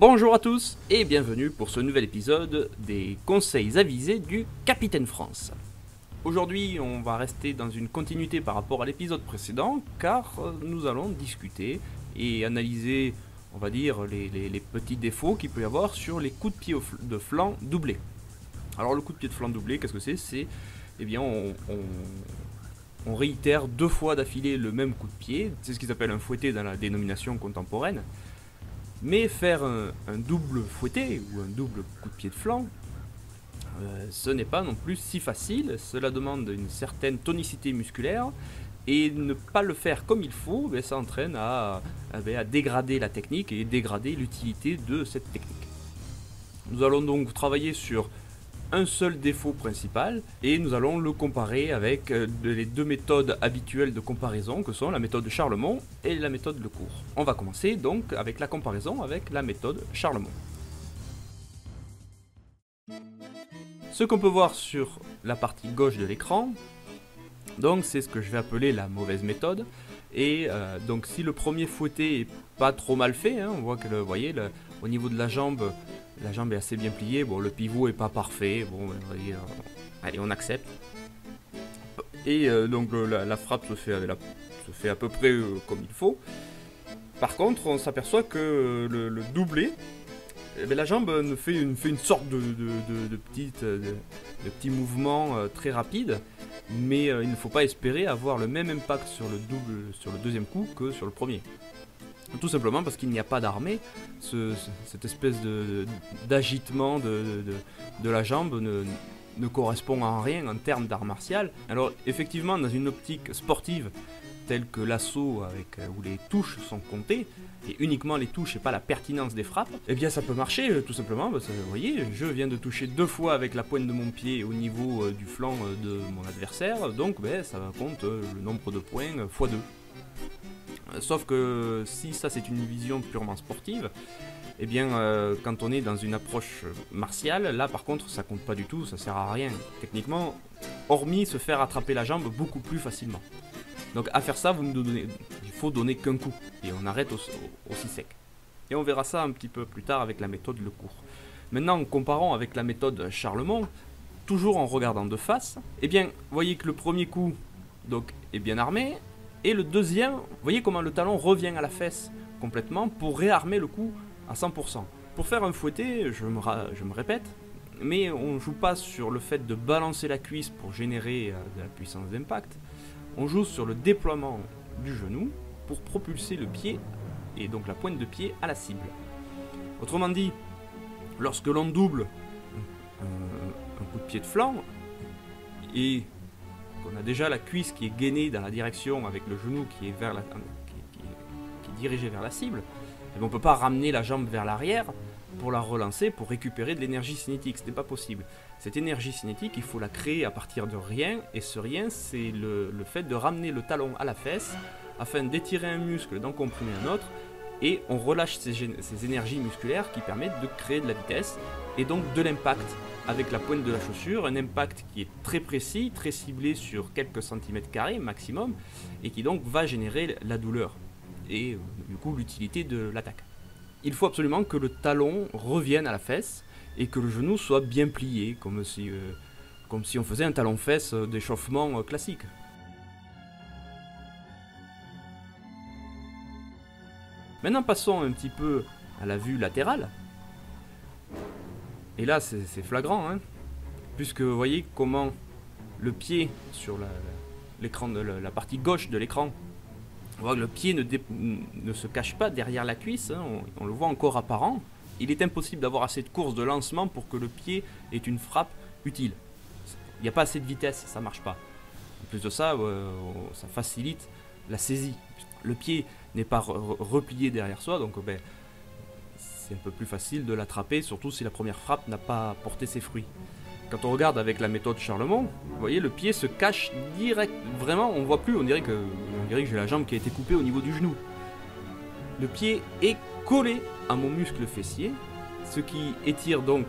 Bonjour à tous et bienvenue pour ce nouvel épisode des conseils avisés du Capitaine France. Aujourd'hui, on va rester dans une continuité par rapport à l'épisode précédent car nous allons discuter et analyser, on va dire, les petits défauts qu'il peut y avoir sur les coups de pied de flanc doublés. Alors le coup de pied de flanc doublé, qu'est-ce que c'est? Eh bien, on réitère deux fois d'affilée le même coup de pied, c'est ce qu'ils appellent un fouetté dans la dénomination contemporaine. Mais faire un double fouetté ou un double coup de pied de flanc, ce n'est pas non plus si facile. Cela demande une certaine tonicité musculaire et ne pas le faire comme il faut, ça entraîne à dégrader la technique et dégrader l'utilité de cette technique. Nous allons donc travailler sur un seul défaut principal et nous allons le comparer avec les deux méthodes habituelles de comparaison que sont la méthode Charlemont et la méthode Lecourt. On va commencer donc avec la comparaison avec la méthode Charlemont. Ce qu'on peut voir sur la partie gauche de l'écran, donc c'est ce que je vais appeler la mauvaise méthode. Et donc si le premier fouetté est pas trop mal fait, on voit que vous voyez, au niveau de la jambe est assez bien pliée, bon le pivot est pas parfait, bon allez on accepte. Et donc la frappe se fait à peu près comme il faut. Par contre on s'aperçoit que le doublé, la jambe fait une sorte de petit mouvement très rapide, mais il ne faut pas espérer avoir le même impact sur le deuxième coup que sur le premier. Tout simplement parce qu'il n'y a pas d'armée, cette espèce d'agitement de la jambe ne correspond à rien en termes d'art martial. Alors effectivement, dans une optique sportive telle que l'assaut où les touches sont comptées, et uniquement les touches et pas la pertinence des frappes, eh bien ça peut marcher tout simplement, vous voyez, je viens de toucher deux fois avec la pointe de mon pied au niveau du flanc de mon adversaire, donc ça compte le nombre de points x2. Sauf que si ça c'est une vision purement sportive, eh bien quand on est dans une approche martiale, là par contre ça compte pas du tout, ça sert à rien techniquement, hormis se faire attraper la jambe beaucoup plus facilement. Donc à faire ça, il faut donner qu'un coup, et on arrête aussi sec. Et on verra ça un petit peu plus tard avec la méthode Lecourt. Maintenant, comparons avec la méthode Charlemont, toujours en regardant de face, eh bien, vous voyez que le premier coup donc, est bien armé, et le deuxième, vous voyez comment le talon revient à la fesse complètement pour réarmer le coup à 100%. Pour faire un fouetté, je me répète, mais on ne joue pas sur le fait de balancer la cuisse pour générer de la puissance d'impact. On joue sur le déploiement du genou pour propulser le pied et donc la pointe de pied à la cible. Autrement dit, lorsque l'on double un coup de pied de flanc et qu'on a déjà la cuisse qui est gainée dans la direction avec le genou qui est, qui est dirigé vers la cible, on ne peut pas ramener la jambe vers l'arrière pour la relancer, pour récupérer de l'énergie cinétique, ce n'est pas possible. Cette énergie cinétique, il faut la créer à partir de rien, et ce rien, c'est le fait de ramener le talon à la fesse, afin d'étirer un muscle, d'en comprimer un autre, et on relâche ces énergies musculaires qui permettent de créer de la vitesse, et donc de l'impact avec la pointe de la chaussure, un impact qui est très précis, très ciblé sur quelques centimètres carrés maximum, et qui donc va générer la douleur, et du coup l'utilité de l'attaque. Il faut absolument que le talon revienne à la fesse et que le genou soit bien plié, comme si on faisait un talon-fesse d'échauffement classique. Maintenant passons un petit peu à la vue latérale. Et là c'est flagrant, puisque vous voyez comment le pied sur l'écran la partie gauche de l'écran, on voit que le pied ne se cache pas derrière la cuisse, on le voit encore apparent. Il est impossible d'avoir assez de course de lancement pour que le pied ait une frappe utile. Il n'y a pas assez de vitesse, ça ne marche pas. En plus de ça, ça facilite la saisie. Le pied n'est pas replié derrière soi, donc c'est un peu plus facile de l'attraper, surtout si la première frappe n'a pas porté ses fruits. Quand on regarde avec la méthode Charlemont, vous voyez, le pied se cache direct. Vraiment, on ne voit plus, on dirait que j'ai la jambe qui a été coupée au niveau du genou. Le pied est collé à mon muscle fessier, ce qui étire donc,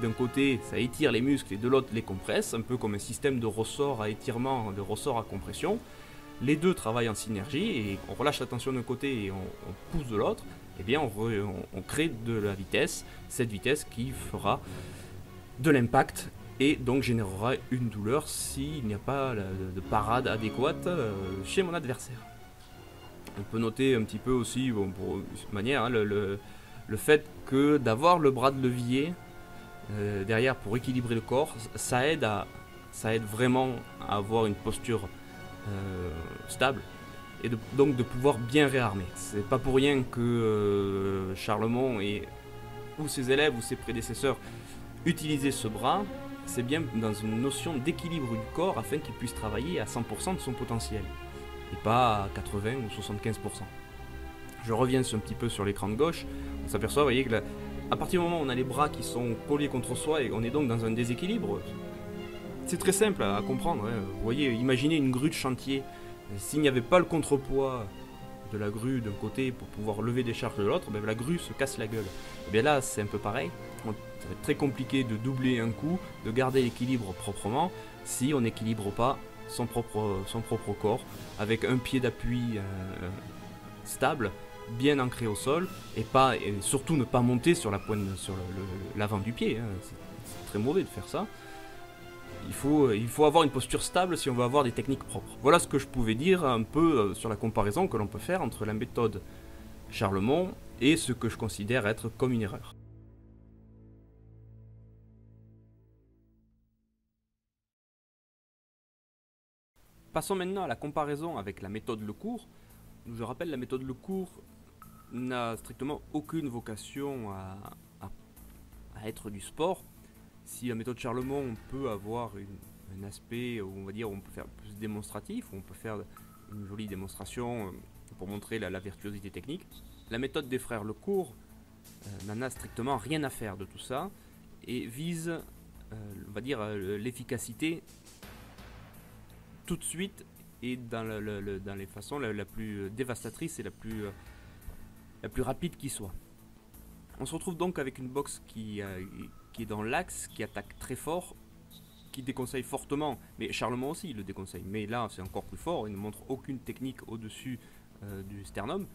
d'un côté, ça étire les muscles et de l'autre les compresse, un peu comme un système de ressort à étirement, de ressort à compression. Les deux travaillent en synergie et on relâche la tension d'un côté et on pousse de l'autre. eh bien on crée de la vitesse, cette vitesse qui fera de l'impact et donc générera une douleur s'il n'y a pas de parade adéquate chez mon adversaire. On peut noter un petit peu aussi, bon, pour une manière, hein, le fait que d'avoir le bras de levier derrière pour équilibrer le corps, ça aide vraiment à avoir une posture stable et donc de pouvoir bien réarmer. C'est pas pour rien que Charlemont ou ses élèves ou ses prédécesseurs utilisaient ce bras. C'est bien dans une notion d'équilibre du corps afin qu'il puisse travailler à 100% de son potentiel et pas à 80 ou 75%. Je reviens un petit peu sur l'écran de gauche, on s'aperçoit, vous voyez, que à partir du moment où on a les bras qui sont collés contre soi et on est donc dans un déséquilibre, c'est très simple à comprendre. Hein. Vous voyez, imaginez une grue de chantier. S'il n'y avait pas le contrepoids de la grue d'un côté pour pouvoir lever des charges de l'autre, ben la grue se casse la gueule. Et bien là, c'est un peu pareil. Ça va être très compliqué de doubler un coup, de garder l'équilibre proprement, si on n'équilibre pas son propre corps, avec un pied d'appui stable, bien ancré au sol, et surtout ne pas monter sur l'avant du pied. Hein. C'est très mauvais de faire ça. Il faut avoir une posture stable si on veut avoir des techniques propres. Voilà ce que je pouvais dire un peu sur la comparaison que l'on peut faire entre la méthode Charlemont et ce que je considère être comme une erreur. Passons maintenant à la comparaison avec la méthode Lecourt. Je rappelle, la méthode Lecourt n'a strictement aucune vocation à être du sport. Si la méthode Charlemont peut avoir un aspect où on va dire on peut faire plus démonstratif, où on peut faire une jolie démonstration pour montrer la virtuosité technique, la méthode des frères Lecourt n'en a strictement rien à faire de tout ça et vise, on va dire, l'efficacité tout de suite et dans les façons la plus dévastatrice et la plus rapide qui soit. On se retrouve donc avec une boxe qui est dans l'axe, qui attaque très fort, qui déconseille fortement, mais Charlemont aussi il le déconseille, mais là c'est encore plus fort, il ne montre aucune technique au-dessus du sternum.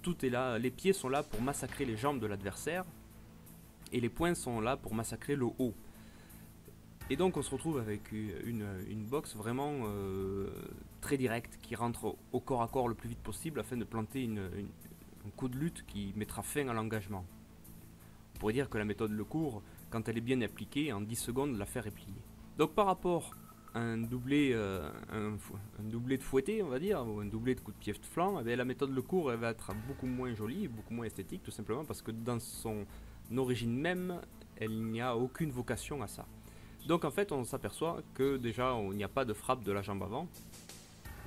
Tout est là, les pieds sont là pour massacrer les jambes de l'adversaire, et les poings sont là pour massacrer le haut. Et donc on se retrouve avec une boxe vraiment très directe, qui rentre au corps à corps le plus vite possible afin de planter un coup de lutte qui mettra fin à l'engagement. On pourrait dire que la méthode Lecourt, quand elle est bien appliquée, en 10 secondes, l'affaire est pliée. Donc par rapport à un doublé de fouetté, on va dire, ou un doublé de coup de pied de flanc, eh bien, la méthode Lecourt elle va être beaucoup moins jolie, beaucoup moins esthétique, tout simplement parce que dans son origine même, il n'y a aucune vocation à ça. Donc en fait, on s'aperçoit que déjà, il n'y a pas de frappe de la jambe avant,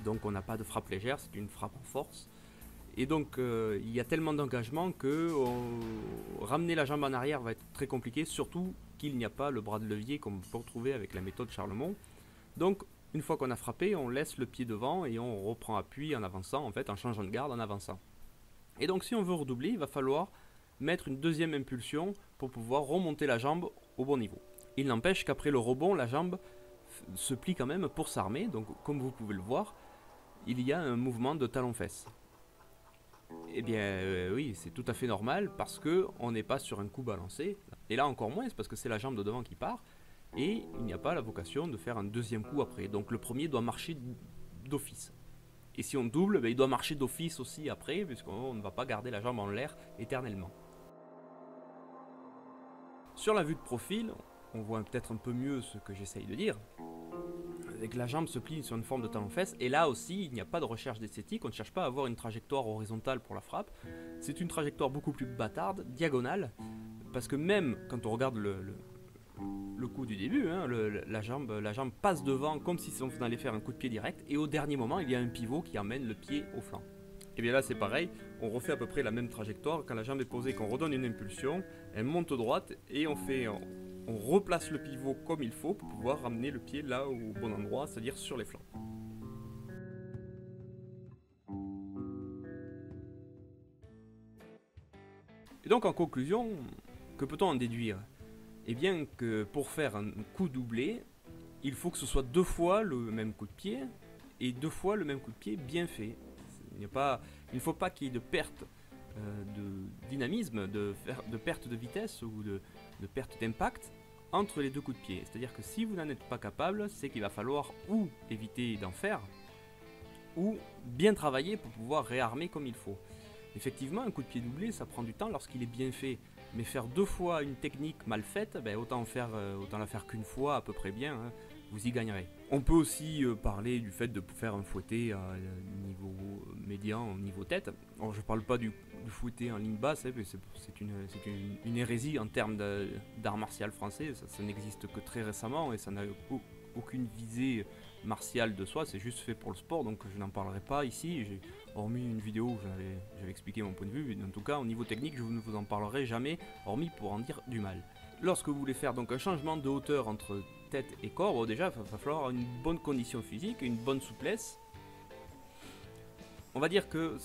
donc on n'a pas de frappe légère, c'est une frappe en force. Et donc il y a tellement d'engagement que ramener la jambe en arrière va être très compliqué, surtout qu'il n'y a pas le bras de levier comme on peut retrouver avec la méthode Charlemont. Donc une fois qu'on a frappé, on laisse le pied devant et on reprend appui en avançant, en fait en changeant de garde en avançant. Et donc si on veut redoubler, il va falloir mettre une deuxième impulsion pour pouvoir remonter la jambe au bon niveau. Il n'empêche qu'après le rebond, la jambe se plie quand même pour s'armer, donc comme vous pouvez le voir, il y a un mouvement de talon-fesse. Eh bien oui, c'est tout à fait normal parce qu'on n'est pas sur un coup balancé. Et là encore moins, c'est parce que c'est la jambe de devant qui part. Et il n'y a pas la vocation de faire un deuxième coup après. Donc le premier doit marcher d'office. Et si on double, il doit marcher d'office aussi après, puisqu'on ne va pas garder la jambe en l'air éternellement. Sur la vue de profil, on voit peut-être un peu mieux ce que j'essaye de dire. Avec la jambe se plie sur une forme de talon-fesse, et là aussi il n'y a pas de recherche d'esthétique, on ne cherche pas à avoir une trajectoire horizontale pour la frappe, c'est une trajectoire beaucoup plus bâtarde, diagonale, parce que même quand on regarde le coup du début, hein, la jambe passe devant comme si on allait faire un coup de pied direct, et au dernier moment il y a un pivot qui amène le pied au flanc. Et bien là c'est pareil, on refait à peu près la même trajectoire, quand la jambe est posée, qu'on redonne une impulsion, elle monte droite, et on replace le pivot comme il faut pour pouvoir ramener le pied là au bon endroit, c'est-à-dire sur les flancs. Et donc en conclusion, que peut-on en déduire? Eh bien que pour faire un coup doublé, il faut que ce soit 2 fois le même coup de pied, et 2 fois le même coup de pied bien fait. Il ne faut pas qu'il y ait de perte de dynamisme, de perte de vitesse ou de perte d'impact entre les deux coups de pied. C'est-à-dire que si vous n'en êtes pas capable, c'est qu'il va falloir ou éviter d'en faire, ou bien travailler pour pouvoir réarmer comme il faut. Effectivement, un coup de pied doublé, ça prend du temps lorsqu'il est bien fait. Mais faire 2 fois une technique mal faite, autant la faire qu'une fois à peu près bien, hein, vous y gagnerez. On peut aussi parler du fait de faire un fouetté à niveau médian, au niveau tête. Alors, je parle pas du fouetté en ligne basse, hein, c'est une hérésie en termes d'art martial français. Ça n'existe que très récemment et ça n'a aucune visée martiale de soi, c'est juste fait pour le sport, donc je n'en parlerai pas ici. J'ai hormis une vidéo où j'avais expliqué mon point de vue, mais en tout cas au niveau technique je ne vous en parlerai jamais, hormis pour en dire du mal. Lorsque vous voulez faire donc un changement de hauteur entre tête et corps, déjà il va falloir une bonne condition physique, une bonne souplesse. On va dire que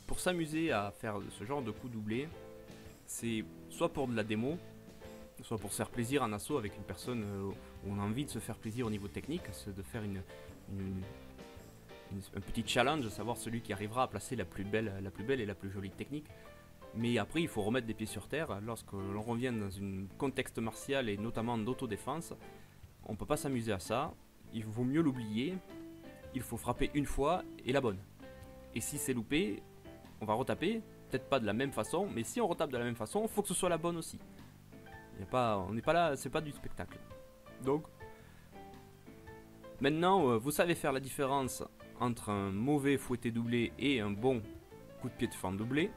pour s'amuser à faire ce genre de coup doublé, c'est soit pour de la démo, soit pour se faire plaisir en assaut avec une personne où on a envie de se faire plaisir au niveau technique, c'est de faire un petit challenge, savoir celui qui arrivera à placer la plus belle et la plus jolie technique. Mais après, il faut remettre des pieds sur terre. Lorsque l'on revient dans un contexte martial et notamment d'autodéfense, on ne peut pas s'amuser à ça. Il vaut mieux l'oublier. Il faut frapper une fois et la bonne. Et si c'est loupé, on va retaper. Peut-être pas de la même façon, mais si on retape de la même façon, il faut que ce soit la bonne aussi. On n'est pas là, c'est pas du spectacle. Donc, maintenant, vous savez faire la différence entre un mauvais fouetté doublé et un bon coup de pied de fente doublé.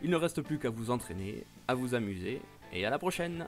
Il ne reste plus qu'à vous entraîner, à vous amuser, et à la prochaine!